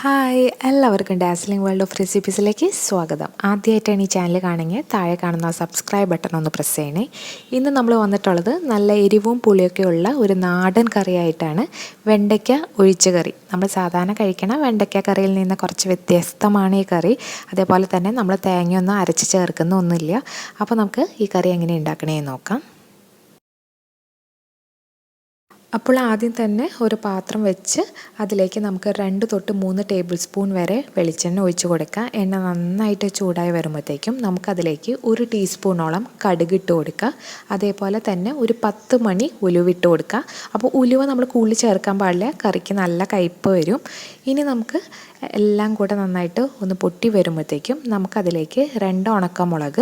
Hi, എല്ലാവർക്കും dazzling world of റെസിപ്പീസിലേക്ക് സ്വാഗതം. ആദ്യമായിട്ടാണ് ഈ ചാനൽ കാണുമെങ്കിൽ താഴെ കാണുന്ന സബ്സ്ക്രൈബ് ബട്ടൺ ഒന്ന് പ്രസ് ചെയ്യണേ. ഇന്ന് നമ്മൾ വന്നിട്ടുള്ളത് നല്ല എരിവും പുളിയൊക്കെ ഉള്ള ഒരു നാടൻ കറിയായിട്ടാണ്. വെണ്ടയ്ക്ക ഒഴിച്ച് കറി. നമ്മൾ സാധാരണ കഴിക്കണ വെണ്ടയ്ക്ക കറിയിൽ നിന്ന് കുറച്ച് വ്യത്യസ്തമാണ് ഈ കറി. അതേപോലെ തന്നെ നമ്മൾ തേങ്ങയൊന്നും അരച്ച് ചേർക്കുന്ന ഒന്നുമില്ല. അപ്പോൾ നമുക്ക് ഈ കറി എങ്ങനെ ഉണ്ടാക്കണേന്ന് നോക്കാം. അപ്പോൾ ആദ്യം തന്നെ ഒരു പാത്രം വെച്ച് അതിലേക്ക് നമുക്ക് 2 തൊട്ട് 3 ടേബിൾ സ്പൂൺ വരെ വെളിച്ചെണ്ണ ഒഴിച്ച് കൊടുക്കുക. എണ്ണ നന്നായിട്ട് ചൂടായി വരുമ്പോഴത്തേക്കും നമുക്കതിലേക്ക് 1 ടീസ്പൂണോളം കടുക് ഇട്ട് കൊടുക്കുക. അതേപോലെ തന്നെ ഒരു 10 മണി ഉലുവ ഇട്ട് കൊടുക്കുക. അപ്പോൾ ഉലുവ നമ്മൾ കൂടുതൽ ചേർക്കാൻ പാടില്ല, കറിക്ക് നല്ല കയ്പ്പ് വരും. ഇനി നമുക്ക് എല്ലാം കൂടെ നന്നായിട്ട് ഒന്ന് പൊട്ടി വരുമ്പോഴത്തേക്കും നമുക്കതിലേക്ക് 2 ഉണക്കമുളക്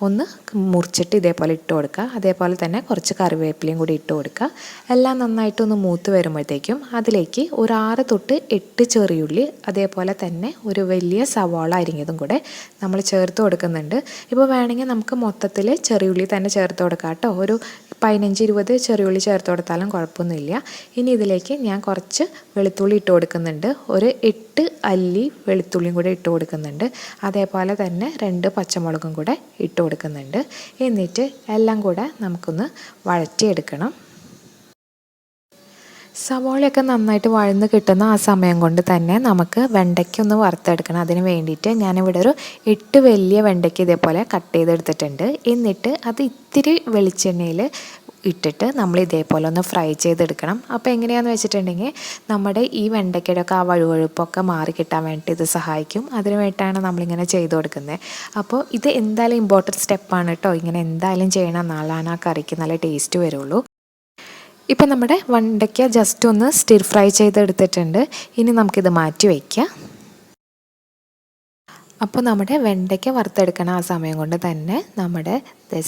ഒന്ന് മുറിച്ചിട്ട് ഇതേപോലെ ഇട്ട് കൊടുക്കുക. അതേപോലെ തന്നെ കുറച്ച് കറിവേപ്പിലയും കൂടി ഇട്ട് കൊടുക്കുക. എല്ലാം നന്നായിട്ടൊന്ന് മൂത്ത് വരുമ്പോഴത്തേക്കും അതിലേക്ക് ഒരു 6 തൊട്ട് 8 ചെറിയുള്ളി, അതേപോലെ തന്നെ ഒരു വലിയ സവാള അരിഞ്ഞതും കൂടെ നമ്മൾ ചേർത്ത് കൊടുക്കുന്നുണ്ട്. ഇപ്പോൾ വേണമെങ്കിൽ നമുക്ക് മൊത്തത്തിൽ ചെറിയുള്ളി തന്നെ ചേർത്ത് കൊടുക്കാം കേട്ടോ. ഒരു 15-20 ചെറിയുള്ളി ചേർത്ത് കൊടുത്താലും കുഴപ്പമൊന്നുമില്ല. ഇനി ഇതിലേക്ക് ഞാൻ കുറച്ച് വെളുത്തുള്ളി ഇട്ട് കൊടുക്കുന്നുണ്ട്. ഒരു 8 അല്ലി വെളുത്തുള്ളിയും കൂടെ ഇട്ട് കൊടുക്കുന്നുണ്ട്. അതേപോലെ തന്നെ 2 പച്ചമുളകും കൂടെ ഇട്ട് കൊടുക്കുന്നുണ്ട്. എന്നിട്ട് എല്ലാം കൂടെ നമുക്കൊന്ന് വഴറ്റിയെടുക്കണം. സവാളയൊക്കെ നന്നായിട്ട് വഴന്ന് കിട്ടുന്ന ആ സമയം കൊണ്ട് തന്നെ നമുക്ക് വെണ്ടയ്ക്ക ഒന്ന് വറുത്തെടുക്കണം. അതിന് വേണ്ടിയിട്ട് ഞാനിവിടെ ഒരു 8 വലിയ വെണ്ടയ്ക്ക ഇതേപോലെ കട്ട് ചെയ്തെടുത്തിട്ടുണ്ട്. എന്നിട്ട് അത് ഇത്തിരി വെളിച്ചെണ്ണയിൽ ഇട്ടിട്ട് നമ്മൾ ഇതേപോലെ ഒന്ന് ഫ്രൈ ചെയ്തെടുക്കണം. അപ്പോൾ എങ്ങനെയാണെന്ന് വെച്ചിട്ടുണ്ടെങ്കിൽ നമ്മുടെ ഈ വെണ്ടയ്ക്കയുടെയൊക്കെ ആ വഴുവഴുപ്പൊക്കെ മാറി കിട്ടാൻ വേണ്ടിയിട്ട് ഇത് സഹായിക്കും. അതിന് വേണ്ടിയിട്ടാണ് നമ്മളിങ്ങനെ ചെയ്ത് കൊടുക്കുന്നത്. അപ്പോൾ ഇത് എന്തായാലും ഇമ്പോർട്ടൻറ്റ് സ്റ്റെപ്പാണ് കേട്ടോ. ഇങ്ങനെ എന്തായാലും ചെയ്യണം, എന്നാലാണ് ആ കറിക്ക് നല്ല ടേസ്റ്റ് വരുള്ളൂ. ഇപ്പം നമ്മുടെ വെണ്ടയ്ക്ക ജസ്റ്റ് ഒന്ന് സ്റ്റിർ ഫ്രൈ ചെയ്തെടുത്തിട്ടുണ്ട്. ഇനി നമുക്കിത് മാറ്റി വയ്ക്കാം. അപ്പോൾ നമ്മുടെ വെണ്ടയ്ക്ക വറുത്തെടുക്കണ ആ സമയം കൊണ്ട് തന്നെ നമ്മുടെ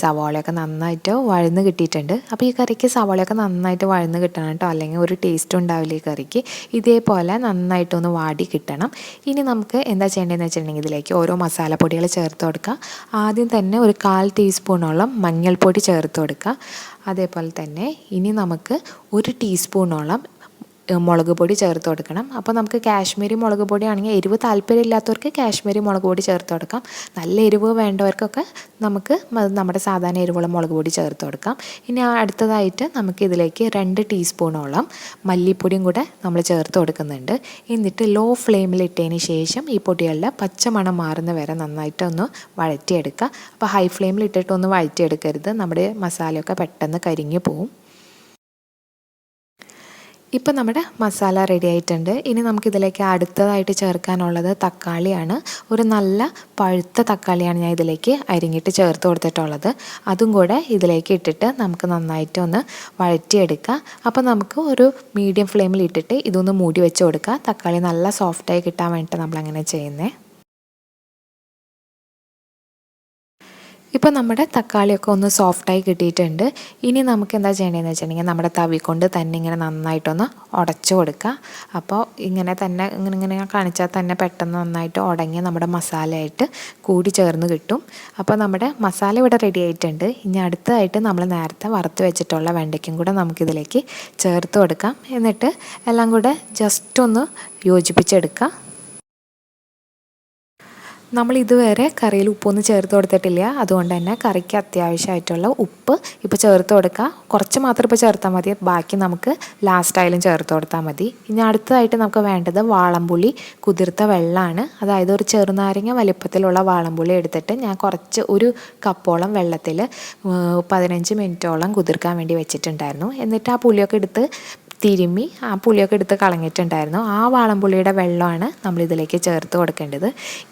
സവാളയൊക്കെ നന്നായിട്ട് വഴന്ന് കിട്ടിയിട്ടുണ്ട്. അപ്പോൾ ഈ കറിക്ക് സവാളയൊക്കെ നന്നായിട്ട് വഴന്ന് കിട്ടണം കേട്ടോ, അല്ലെങ്കിൽ ഒരു ടേസ്റ്റ് ഉണ്ടാവില്ല ഈ കറിക്ക്. ഇതേപോലെ നന്നായിട്ടൊന്ന് വാടി കിട്ടണം. ഇനി നമുക്ക് എന്താ ചെയ്യേണ്ടതെന്ന് വെച്ചിട്ടുണ്ടെങ്കിൽ ഇതിലേക്ക് ഓരോ മസാലപ്പൊടികൾ ചേർത്ത് കൊടുക്കുക. ആദ്യം തന്നെ ഒരു 1/4 ടീസ്പൂണോളം മഞ്ഞൾപ്പൊടി ചേർത്ത് കൊടുക്കുക. അതേപോലെ തന്നെ ഇനി നമുക്ക് 1 ടീസ്പൂണോളം മുളക് പൊടി ചേർത്ത് കൊടുക്കണം. അപ്പോൾ നമുക്ക് കാശ്മീരി മുളക് പൊടിയാണെങ്കിൽ എരിവ് താല്പര്യമില്ലാത്തവർക്ക് കാശ്മീരി മുളക് പൊടി ചേർത്ത് കൊടുക്കാം. നല്ല എരിവ് വേണ്ടവർക്കൊക്കെ നമുക്ക് നമ്മുടെ സാധാരണ എരിവുള്ള മുളക് പൊടി ചേർത്ത് കൊടുക്കാം. ഇനി അടുത്തതായിട്ട് നമുക്ക് ഇതിലേക്ക് 2 ടീസ്പൂണോളം മല്ലിപ്പൊടിയും കൂടെ നമ്മൾ ചേർത്ത് കൊടുക്കുന്നുണ്ട്. എന്നിട്ട് ലോ ഫ്ലെയിമിലിട്ടതിന് ശേഷം ഈ പൊടികളുടെ പച്ചമണം മാറുന്ന വരെ നന്നായിട്ടൊന്ന് വഴറ്റിയെടുക്കുക. അപ്പോൾ ഹൈ ഫ്ലെയിമിലിട്ടിട്ടൊന്ന് വഴറ്റിയെടുക്കരുത്, നമ്മുടെ മസാലയൊക്കെ പെട്ടെന്ന് കരിഞ്ഞു പോവും. ഇപ്പം നമ്മുടെ മസാല റെഡി ആയിട്ടുണ്ട്. ഇനി നമുക്കിതിലേക്ക് അടുത്തതായിട്ട് ചേർക്കാനുള്ളത് തക്കാളിയാണ്. ഒരു നല്ല പഴുത്ത തക്കാളിയാണ് ഞാൻ ഇതിലേക്ക് അരിഞ്ഞിട്ട് ചേർത്ത് കൊടുത്തിട്ടുള്ളത്. അതും കൂടെ ഇതിലേക്ക് ഇട്ടിട്ട് നമുക്ക് നന്നായിട്ട് ഒന്ന് വഴറ്റിയെടുക്കുക. അപ്പോൾ നമുക്ക് ഒരു മീഡിയം ഫ്ലെയിമിൽ ഇട്ടിട്ട് ഇതൊന്ന് മൂടി വെച്ച് കൊടുക്കുക. തക്കാളി നല്ല സോഫ്റ്റായി കിട്ടാൻ വേണ്ടിയിട്ട് നമ്മളങ്ങനെ ചെയ്യുന്നത്. ഇപ്പോൾ നമ്മുടെ തക്കാളിയൊക്കെ ഒന്ന് സോഫ്റ്റായി കിട്ടിയിട്ടുണ്ട്. ഇനി നമുക്ക് എന്താ ചെയ്യേണ്ടതെന്ന് വെച്ചിട്ടുണ്ടെങ്കിൽ നമ്മുടെ തവി കൊണ്ട് തന്നെ ഇങ്ങനെ നന്നായിട്ടൊന്ന് ഉടച്ചു കൊടുക്കുക. അപ്പോൾ ഇങ്ങനെ തന്നെ ഇങ്ങനെ കാണിച്ചാൽ തന്നെ പെട്ടെന്ന് നന്നായിട്ട് ഉടങ്ങി നമ്മുടെ മസാലയായിട്ട് കൂടി ചേർന്ന് കിട്ടും. അപ്പോൾ നമ്മുടെ മസാല ഇവിടെ റെഡി ആയിട്ടുണ്ട്. ഇനി അടുത്തതായിട്ട് നമ്മൾ നേരത്തെ വറുത്ത് വെച്ചിട്ടുള്ള വെണ്ടയ്ക്കും കൂടെ നമുക്കിതിലേക്ക് ചേർത്ത് കൊടുക്കാം. എന്നിട്ട് എല്ലാം കൂടെ ജസ്റ്റ് ഒന്ന് യോജിപ്പിച്ചെടുക്കുക. നമ്മൾ ഇതുവരെ കറിയിൽ ഉപ്പൊന്നും ചേർത്ത് കൊടുത്തിട്ടില്ല. അതുകൊണ്ട് തന്നെ കറിക്ക് അത്യാവശ്യമായിട്ടുള്ള ഉപ്പ് ഇപ്പോൾ ചേർത്ത് കൊടുക്കുക. കുറച്ച് മാത്രം ഇപ്പോൾ ചേർത്താൽ മതി, ബാക്കി നമുക്ക് ലാസ്റ്റായാലും ചേർത്ത് കൊടുത്താൽ മതി. ഇനി അടുത്തതായിട്ട് നമുക്ക് വേണ്ടത് വാളംപുളി കുതിർത്ത വെള്ളമാണ്. അതായത് ഒരു ചെറുനാരങ്ങ വലിപ്പത്തിലുള്ള വാളംപുളി എടുത്തിട്ട് ഞാൻ ഒരു കപ്പോളം വെള്ളത്തിൽ 15 മിനിറ്റോളം കുതിർക്കാൻ വേണ്ടി വെച്ചിട്ടുണ്ടായിരുന്നു. എന്നിട്ട് ആ പുളിയൊക്കെ എടുത്ത് തിരുമ്മി ആ പുളിയൊക്കെ എടുത്ത് കളഞ്ഞിട്ടുണ്ടായിരുന്നു. ആ വാളംപുളിയുടെ വെള്ളമാണ് നമ്മളിതിലേക്ക് ചേർത്ത് കൊടുക്കേണ്ടത്.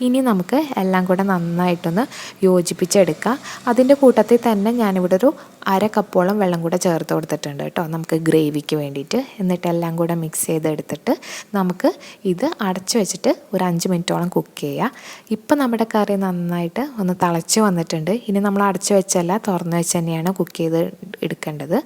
ഇനി നമുക്ക് എല്ലാം കൂടെ നന്നായിട്ടൊന്ന് യോജിപ്പിച്ചെടുക്കുക. അതിൻ്റെ കൂട്ടത്തിൽ തന്നെ ഞാനിവിടെ ഒരു 1/2 കപ്പോളം വെള്ളം കൂടെ ചേർത്ത് കൊടുത്തിട്ടുണ്ട് കേട്ടോ, നമുക്ക് ഗ്രേവിക്ക് വേണ്ടിയിട്ട്. എന്നിട്ട് എല്ലാം കൂടെ മിക്സ് ചെയ്തെടുത്തിട്ട് നമുക്ക് ഇത് അടച്ചു വെച്ചിട്ട് ഒരു 5 മിനിറ്റോളം കുക്ക് ചെയ്യുക. ഇപ്പം നമ്മുടെ കറി നന്നായിട്ട് ഒന്ന് തിളച്ച് വന്നിട്ടുണ്ട്. ഇനി നമ്മൾ അടച്ചു വെച്ചല്ല, തുറന്ന് വെച്ച് തന്നെയാണ് കുക്ക് ചെയ്ത് എടുക്കേണ്ടത്.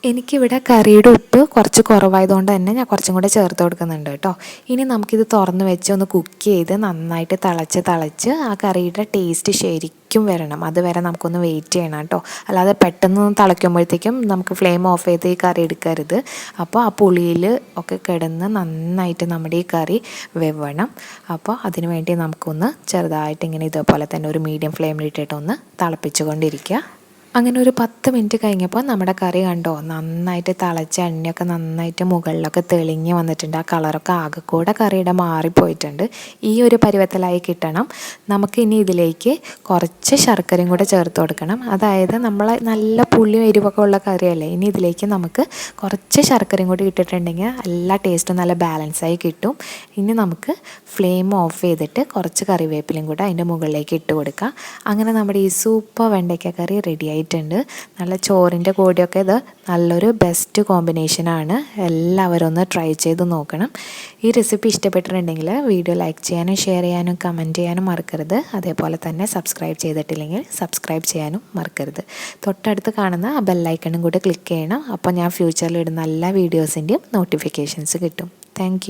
എനിക്കിവിടെ കറിയുടെ ഉപ്പ് കുറച്ച് കുറവായതുകൊണ്ട് തന്നെ ഞാൻ കുറച്ചും കൂടെ ചേർത്ത് കൊടുക്കുന്നുണ്ട് കേട്ടോ. ഇനി നമുക്കിത് തുറന്ന് വെച്ച് ഒന്ന് കുക്ക് ചെയ്ത് നന്നായിട്ട് തിളച്ച് ആ കറിയുടെ ടേസ്റ്റ് ശരിക്കും വരണം. അതുവരെ നമുക്കൊന്ന് വെയിറ്റ് ചെയ്യണം കേട്ടോ. അല്ലാതെ പെട്ടെന്ന് തിളയ്ക്കുമ്പോഴത്തേക്കും നമുക്ക് ഫ്ലെയിം ഓഫ് ചെയ്ത് ഈ കറി എടുക്കരുത്. അപ്പോൾ ആ പുളിയിൽ ഒക്കെ കിടന്ന് നന്നായിട്ട് നമ്മുടെ ഈ കറി വെവണം. അപ്പോൾ അതിന് വേണ്ടി നമുക്കൊന്ന് ചെറുതായിട്ട് ഇങ്ങനെ ഇതേപോലെ തന്നെ ഒരു മീഡിയം ഫ്ലെയിമിലിട്ടിട്ട് ഒന്ന് തിളപ്പിച്ചുകൊണ്ടിരിക്കുക. അങ്ങനെ ഒരു 10 മിനിറ്റ് കഴിഞ്ഞപ്പോൾ നമ്മുടെ കറി കണ്ടോ നന്നായിട്ട് തിളച്ച എണ്ണയൊക്കെ നന്നായിട്ട് മുകളിലൊക്കെ തെളിഞ്ഞ് വന്നിട്ടുണ്ട്. ആ കളറൊക്കെ ആകെക്കൂടെ കറിയുടെ മാറിപ്പോയിട്ടുണ്ട്. ഈ ഒരു പരുവത്തിലായി കിട്ടണം. നമുക്കിനി ഇതിലേക്ക് കുറച്ച് ശർക്കരയും കൂടെ ചേർത്ത് കൊടുക്കണം. അതായത് നമ്മൾ നല്ല പുളിയും എരിവൊക്കെ ഉള്ള കറിയല്ലേ, ഇനി ഇതിലേക്ക് നമുക്ക് കുറച്ച് ശർക്കരയും കൂടി ഇട്ടിട്ടുണ്ടെങ്കിൽ എല്ലാ ടേസ്റ്റും നല്ല ബാലൻസായി കിട്ടും. ഇനി നമുക്ക് ഫ്ലെയിം ഓഫ് ചെയ്തിട്ട് കുറച്ച് കറിവേപ്പിലയും കൂടെ അതിൻ്റെ മുകളിലേക്ക് ഇട്ട് കൊടുക്കാം. അങ്ങനെ നമ്മുടെ ഈ സൂപ്പർ വെണ്ടയ്ക്ക കറി റെഡിയായി. നല്ല ചോറിൻ്റെ കൂടെയൊക്കെ ഇത് നല്ലൊരു ബെസ്റ്റ് കോമ്പിനേഷനാണ്. എല്ലാവരും ഒന്ന് ട്രൈ ചെയ്ത് നോക്കണം. ഈ റെസിപ്പി ഇഷ്ടപ്പെട്ടിട്ടുണ്ടെങ്കിൽ വീഡിയോ ലൈക്ക് ചെയ്യാനും ഷെയർ ചെയ്യാനും കമൻറ്റ് ചെയ്യാനും മറക്കരുത്. അതേപോലെ തന്നെ സബ്സ്ക്രൈബ് ചെയ്തിട്ടില്ലെങ്കിൽ സബ്സ്ക്രൈബ് ചെയ്യാനും മറക്കരുത്. തൊട്ടടുത്ത് കാണുന്ന ആ ബെല്ലൈക്കണും കൂടെ ക്ലിക്ക് ചെയ്യണം. അപ്പോൾ ഞാൻ ഫ്യൂച്ചറിൽ ഇടുന്ന എല്ലാ വീഡിയോസിൻ്റെയും നോട്ടിഫിക്കേഷൻസ് കിട്ടും. താങ്ക്